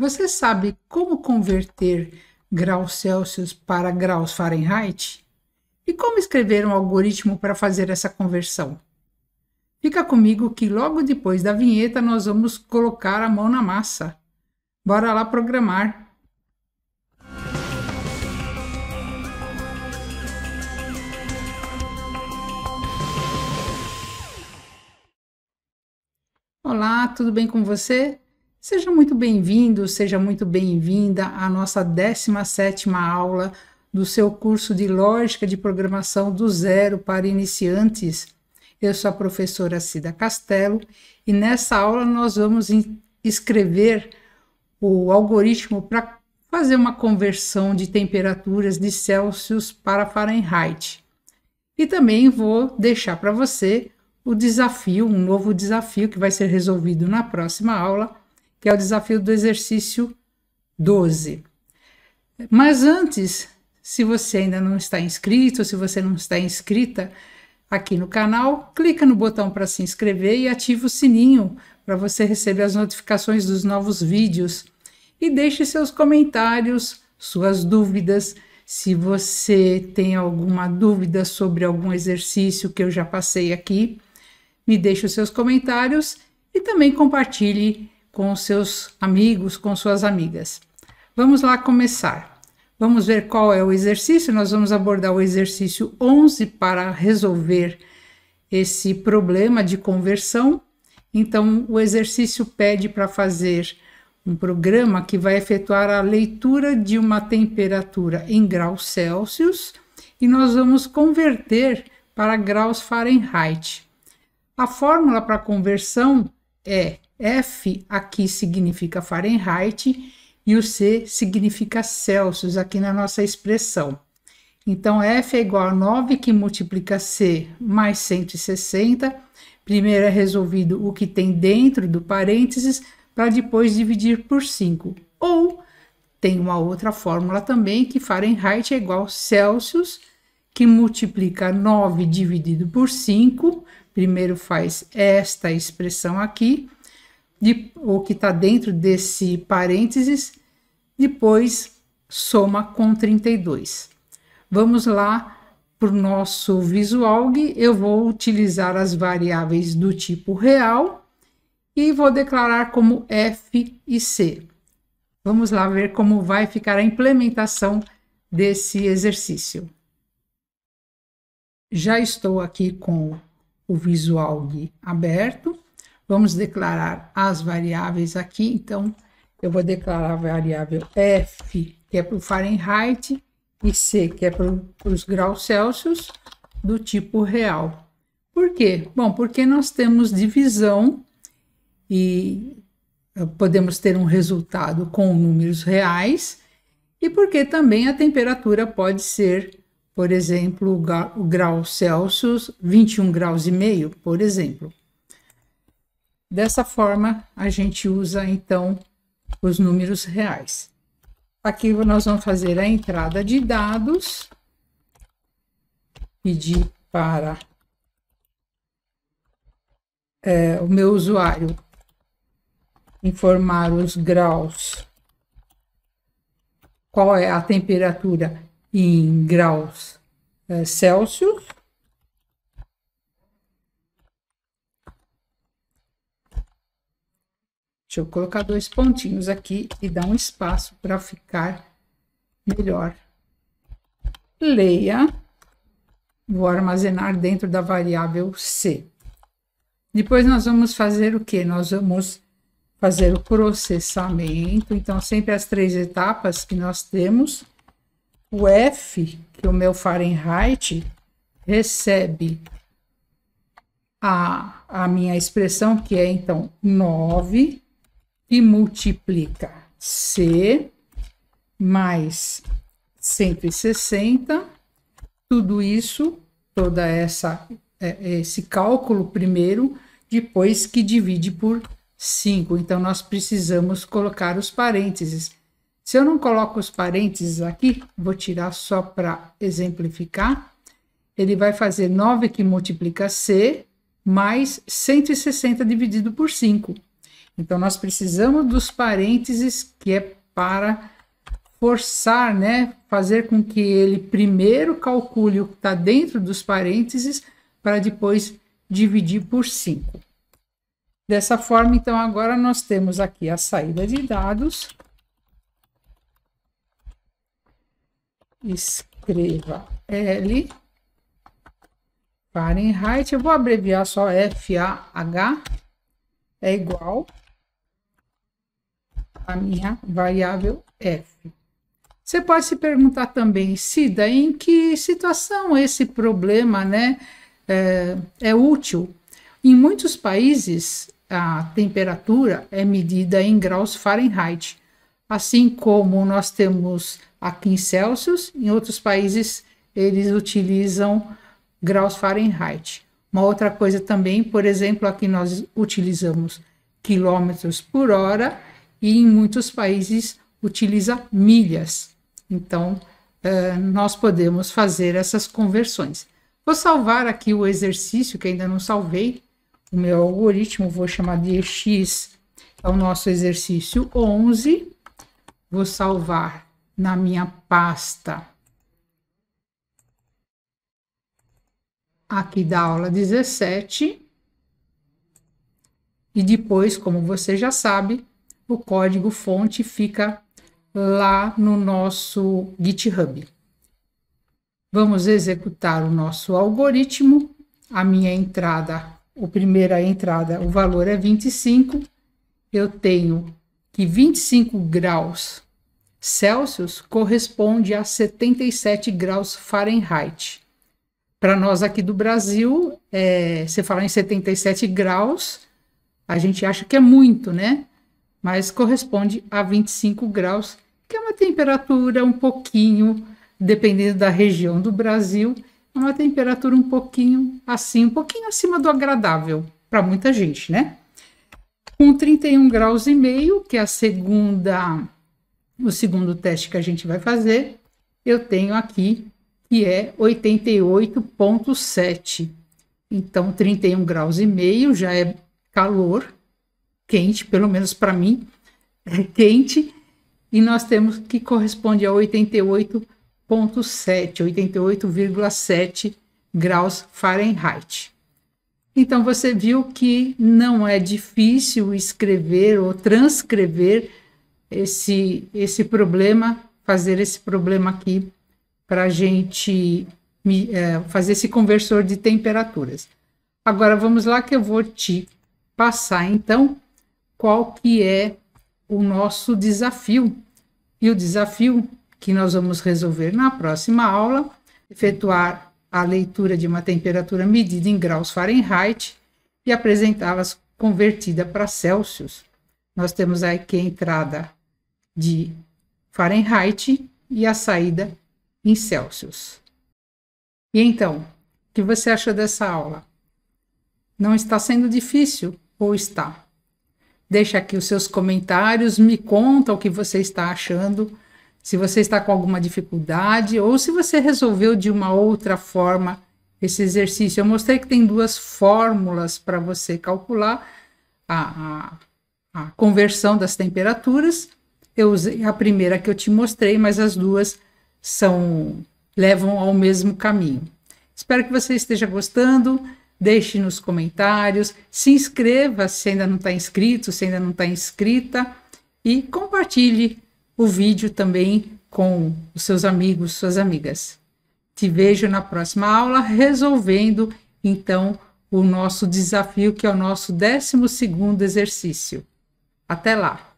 Você sabe como converter graus Celsius para graus Fahrenheit? E como escrever um algoritmo para fazer essa conversão? Fica comigo que logo depois da vinheta nós vamos colocar a mão na massa. Bora lá programar! Olá, tudo bem com você? Seja muito bem-vindo, seja muito bem-vinda à nossa 17ª aula do seu curso de Lógica de Programação do Zero para Iniciantes. Eu sou a professora Cida Castelo e nessa aula nós vamos escrever o algoritmo para fazer uma conversão de temperaturas de Celsius para Fahrenheit. E também vou deixar para você o desafio, um novo desafio que vai ser resolvido na próxima aula, que é o desafio do exercício 12. Mas antes, se você ainda não está inscrito, se você não está inscrita aqui no canal, clica no botão para se inscrever e ativa o sininho para você receber as notificações dos novos vídeos. E deixe seus comentários, suas dúvidas. Se você tem alguma dúvida sobre algum exercício que eu já passei aqui, me deixe os seus comentários e também compartilhe com os seus amigos, com suas amigas. Vamos lá começar. Vamos ver qual é o exercício. Nós vamos abordar o exercício 11 para resolver esse problema de conversão. Então, o exercício pede para fazer um programa que vai efetuar a leitura de uma temperatura em graus Celsius e nós vamos converter para graus Fahrenheit. A fórmula para conversão é F, aqui significa Fahrenheit, e o C significa Celsius, aqui na nossa expressão. Então, F é igual a 9 que multiplica C mais 160. Primeiro é resolvido o que tem dentro do parênteses, para depois dividir por 5. Ou, tem uma outra fórmula também, que Fahrenheit é igual a Celsius, que multiplica 9 dividido por 5. Primeiro faz esta expressão aqui, o que está dentro desse parênteses, depois soma com 32. Vamos lá para o nosso Visualg. Eu vou utilizar as variáveis do tipo real e vou declarar como F e C. Vamos lá ver como vai ficar a implementação desse exercício. Já estou aqui com o Visualg aberto. Vamos declarar as variáveis aqui. Então, eu vou declarar a variável F, que é para o Fahrenheit, e C, que é para os graus Celsius, do tipo real. Por quê? Bom, porque nós temos divisão e podemos ter um resultado com números reais, e porque também a temperatura pode ser, por exemplo, o grau Celsius, 21 graus e meio, por exemplo. Dessa forma, a gente usa, então, os números reais. Aqui nós vamos fazer a entrada de dados, pedir para o meu usuário informar os graus, qual é a temperatura em graus Celsius. Deixa eu colocar 2 pontinhos aqui e dar um espaço para ficar melhor. Leia, vou armazenar dentro da variável C. Depois nós vamos fazer o quê? Nós vamos fazer o processamento. Então, sempre as 3 etapas que nós temos. O F, que é o meu Fahrenheit, recebe a minha expressão, que é, então, 9, e multiplica C mais 160. Tudo isso, esse cálculo primeiro, depois que divide por 5. Então, nós precisamos colocar os parênteses. Se eu não coloco os parênteses aqui, vou tirar só para exemplificar, ele vai fazer 9 que multiplica C mais 160 dividido por 5. Então, nós precisamos dos parênteses, que é para forçar, né? Fazer com que ele primeiro calcule o que está dentro dos parênteses, para depois dividir por 5. Dessa forma, então, agora nós temos aqui a saída de dados. Escreva L Fahrenheit, eu vou abreviar só FAH, é igual a minha variável F. Você pode se perguntar também, Cida, em que situação esse problema, né, é útil? Em muitos países, a temperatura é medida em graus Fahrenheit, assim como nós temos aqui em Celsius. Em outros países, eles utilizam graus Fahrenheit. Uma outra coisa também, por exemplo, aqui nós utilizamos quilômetros por hora e em muitos países utiliza milhas. Então, nós podemos fazer essas conversões. Vou salvar aqui o exercício, que ainda não salvei. O meu algoritmo, vou chamar de X, é o nosso exercício 11. Vou salvar na minha pasta aqui da aula 17. E depois, como você já sabe, o código fonte fica lá no nosso GitHub. Vamos executar o nosso algoritmo. A minha entrada, a primeira entrada, o valor é 25. Eu tenho que 25 graus Celsius corresponde a 77 graus Fahrenheit. Para nós aqui do Brasil, você falar em 77 graus, a gente acha que é muito, né? Mas corresponde a 25 graus, que é uma temperatura um pouquinho, dependendo da região do Brasil, é uma temperatura um pouquinho assim, um pouquinho acima do agradável para muita gente, né? Com 31 graus e meio, que é o segundo teste que a gente vai fazer, eu tenho aqui que é 88,7. Então, 31 graus e meio já é calor, quente, pelo menos para mim, é quente, e nós temos que corresponde a 88,7 graus Fahrenheit. Então, você viu que não é difícil escrever ou transcrever esse problema, fazer esse problema aqui para a gente fazer esse conversor de temperaturas. Agora, vamos lá que eu vou te passar, então, qual que é o nosso desafio. E o desafio que nós vamos resolver na próxima aula, efetuar a leitura de uma temperatura medida em graus Fahrenheit e apresentá-las convertida para Celsius. Nós temos aqui a entrada de Fahrenheit e a saída em Celsius. E então, o que você achou dessa aula? Não está sendo difícil ou está? Deixa aqui os seus comentários, me conta o que você está achando, se você está com alguma dificuldade ou se você resolveu de uma outra forma esse exercício. Eu mostrei que tem duas fórmulas para você calcular a conversão das temperaturas. Eu usei a primeira que eu te mostrei, mas as duas levam ao mesmo caminho. Espero que você esteja gostando. Deixe nos comentários, se inscreva se ainda não está inscrito, se ainda não está inscrita, e compartilhe o vídeo também com os seus amigos, suas amigas. Te vejo na próxima aula resolvendo, então, o nosso desafio, que é o nosso 12º exercício. Até lá!